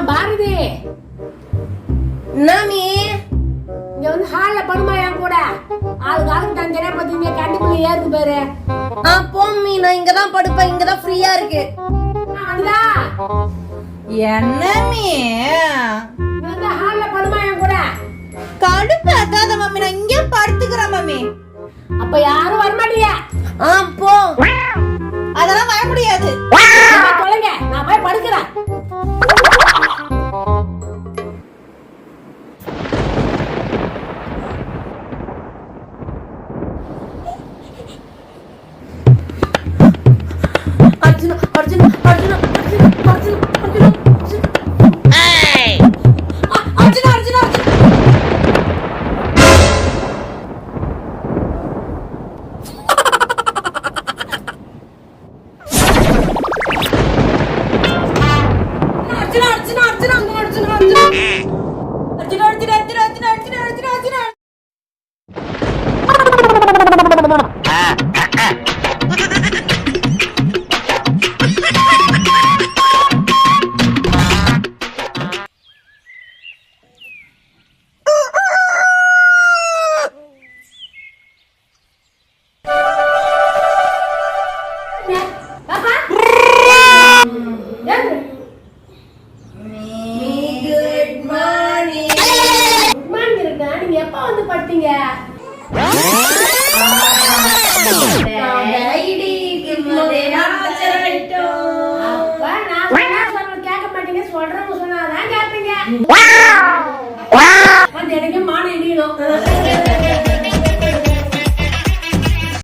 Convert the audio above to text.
பாரதி நாமி இங்க வந்து ஹால்ல படுமா என் கூட ஆளுக்கு ஆளுக்கு தஞ்சனே பாத்தீங்க கண்டிப்பா ஏறுது பாரு. போம்மி நான் இங்கதான் படுப்பேன், இங்கதான் ஃப்ரீயா இருக்கு. வந்துடா என்ன மீ இங்க வந்து ஹால்ல படுமா என் கூட. கடுப்பாக்காத மம்மி, நான் இங்க படுத்துக்கிறேன் மம்மி. அப்ப யாரும் வரமாட்டியா? போ. அதெல்லாம் வர முடியாது. தொலைங்க, நான் போய் படுக்கிறேன். அர்ஜுனா அர்ஜுனா அர்ஜுனா அர்ஜுனா அர்ஜுனா அர்ஜுனா அர்ஜுனா அர்ஜுனா சொல்றேன் சொன்னாதான் கேட்பீங்க. எனக்கு மான